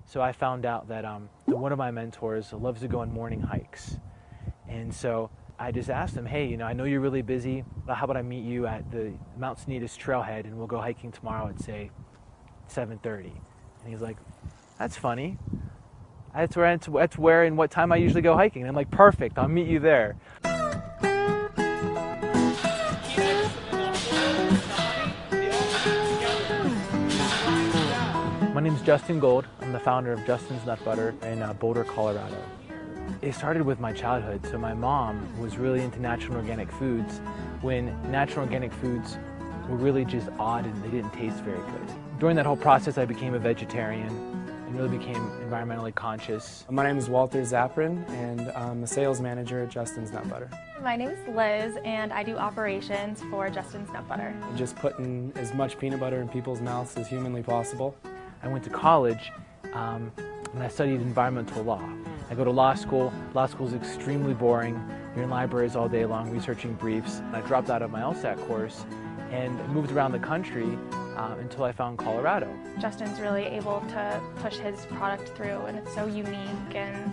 So I found out that one of my mentors loves to go on morning hikes. And so I just asked him, hey, I know you're really busy, but how about I meet you at the Mount Sanitas trailhead and we'll go hiking tomorrow at, say, 7:30. And he's like, that's funny. That's where and what time I usually go hiking. And I'm like, perfect, I'll meet you there. My name is Justin Gold. I'm the founder of Justin's Nut Butter in Boulder, Colorado. It started with my childhood. So my mom was really into natural and organic foods when natural and organic foods were really just odd and they didn't taste very good. During that whole process, I became a vegetarian and really became environmentally conscious. My name is Walter Zaprin, and I'm a sales manager at Justin's Nut Butter. My name is Liz, and I do operations for Justin's Nut Butter. Just putting as much peanut butter in people's mouths as humanly possible. I went to college and I studied environmental law. I go to law school. Law school is extremely boring. You're in libraries all day long researching briefs. I dropped out of my LSAT course and moved around the country until I found Colorado. Justin's really able to push his product through, and it's so unique, and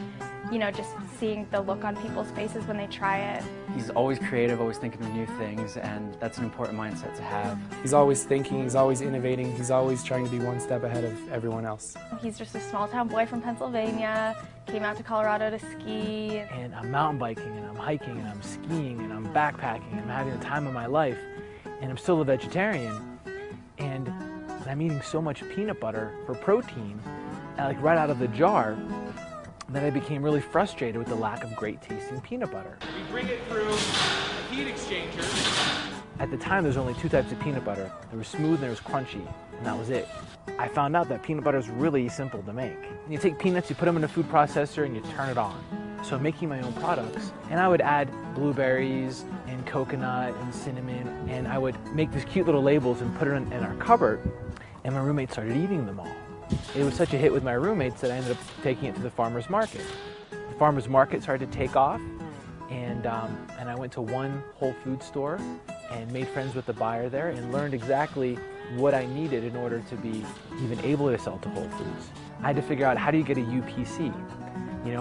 just seeing the look on people's faces when they try it. He's always creative, always thinking of new things, and that's an important mindset to have. He's always thinking, he's always innovating, he's always trying to be one step ahead of everyone else. He's just a small town boy from Pennsylvania, came out to Colorado to ski. And I'm mountain biking, and I'm hiking, and I'm skiing, and I'm backpacking, and I'm having the time of my life, and I'm still a vegetarian. And I'm eating so much peanut butter for protein, like right out of the jar, that I became really frustrated with the lack of great tasting peanut butter. We bring it through a heat exchanger. At the time, there's only two types of peanut butter. There was smooth and there was crunchy, and that was it. I found out that peanut butter is really simple to make. You take peanuts, you put them in a food processor, and you turn it on. So I'm making my own products, and I would add blueberries and coconut and cinnamon, and I would make these cute little labels and put it in our cupboard, and my roommate started eating them all. It was such a hit with my roommates that I ended up taking it to the farmer's market. The farmer's market started to take off, and I went to one Whole Foods store and made friends with the buyer there and learned exactly what I needed in order to be even able to sell to Whole Foods. I had to figure out, how do you get a UPC?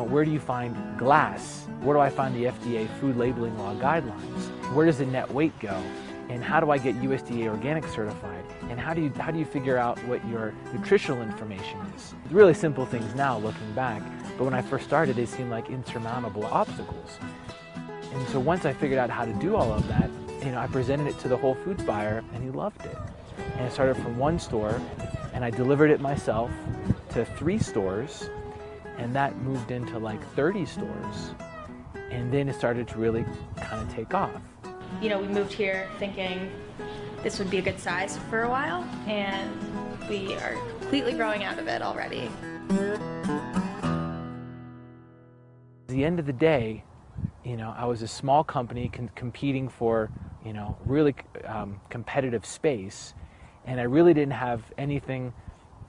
Where do you find glass? Where do I find the FDA food labeling law guidelines? Where does the net weight go? And how do I get USDA organic certified? And how do you figure out what your nutritional information is? Really simple things now looking back, but when I first started, they seemed like insurmountable obstacles. And so once I figured out how to do all of that, I presented it to the Whole Foods buyer and he loved it. And I started from one store and I delivered it myself to 3 stores, and that moved into like 30 stores. And then it started to really kind of take off. We moved here thinking this would be a good size for a while, and we are completely growing out of it already. At the end of the day, I was a small company competing for, really competitive space, and I really didn't have anything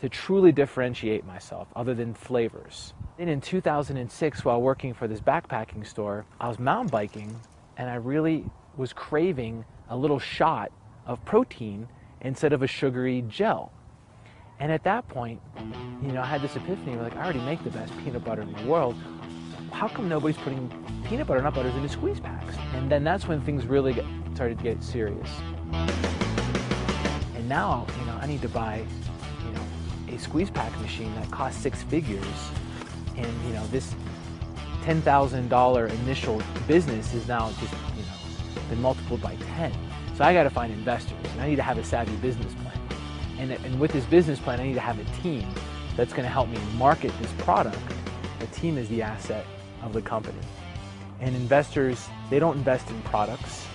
to truly differentiate myself other than flavors. Then in 2006, while working for this backpacking store, I was mountain biking, and I really was craving a little shot of protein instead of a sugary gel. And at that point, I had this epiphany, like, I already make the best peanut butter in the world. How come nobody's putting peanut butter nut butters into squeeze packs? And then that's when things really started to get serious. And now, I need to buy, a squeeze pack machine that costs 6 figures. And, this $10,000 initial business is now just, been multiplied by 10. So I got to find investors, and I need to have a savvy business plan. And with this business plan, I need to have a team that's going to help me market this product. The team is the asset of the company. And investors, they don't invest in products.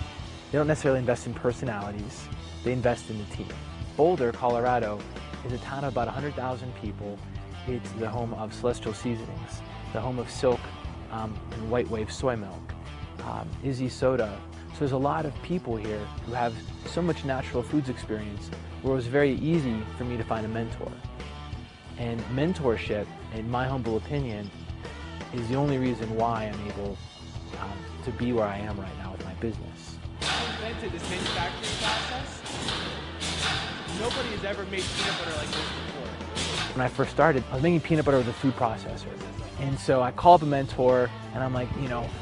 They don't necessarily invest in personalities. They invest in the team. Boulder, Colorado is a town of about 100,000 people. It's the home of Celestial Seasonings, the home of Silk and White Wave soy milk, Izzy Soda. So there's a lot of people here who have so much natural foods experience where it was very easy for me to find a mentor. And mentorship, in my humble opinion, is the only reason why I'm able to be where I am right now with my business. Who invented this manufacturing process? Nobody has ever made peanut butter like this before. When I first started, I was making peanut butter with a food processor. And so I call up a mentor and I'm like,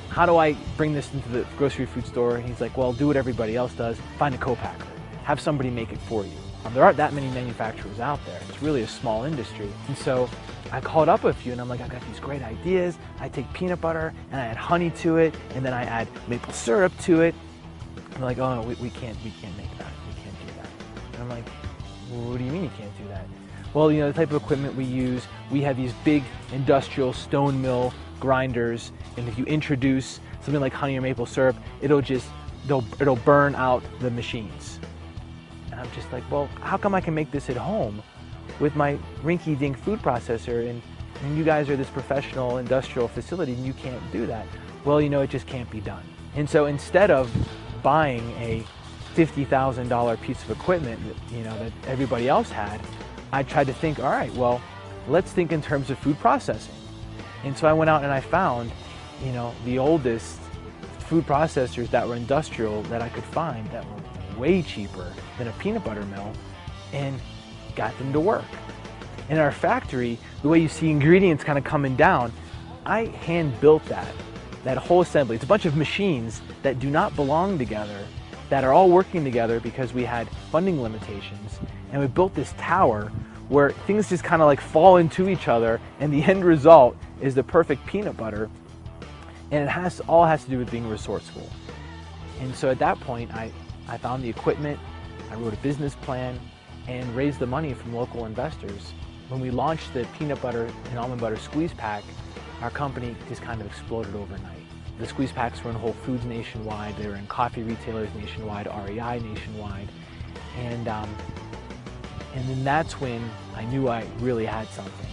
how do I bring this into the grocery food store? And he's like, well, do what everybody else does. Find a co-packer. Have somebody make it for you. There aren't that many manufacturers out there. It's really a small industry. And so I called up a few and I'm like, I've got these great ideas. I take peanut butter and I add honey to it and then I add maple syrup to it. And they're like, oh, no, we can't make that. We can't do that. And I'm like, well, what do you mean you can't do that? Well, the type of equipment we use, we have these big industrial stone mill grinders, and if you introduce something like honey or maple syrup, it'll burn out the machines. And I'm just like, well, how come I can make this at home with my rinky-dink food processor, and you guys are this professional industrial facility and you can't do that? Well, it just can't be done. And so instead of buying a $50,000 piece of equipment that everybody else had, I tried to think, all right, well, let's think in terms of food processing. And so I went out and I found, the oldest food processors that were industrial that I could find that were way cheaper than a peanut butter mill, and got them to work. In our factory, the way you see ingredients kind of coming down, I hand built that whole assembly. It's a bunch of machines that do not belong together, that are all working together because we had funding limitations. And we built this tower where things just kind of like fall into each other, and the end result is the perfect peanut butter. And it all has to do with being resourceful. And so at that point, I found the equipment, I wrote a business plan, and raised the money from local investors. When we launched the peanut butter and almond butter squeeze pack, our company just kind of exploded overnight. The squeeze packs were in Whole Foods nationwide, they were in coffee retailers nationwide, REI nationwide, and then that's when I knew I really had something.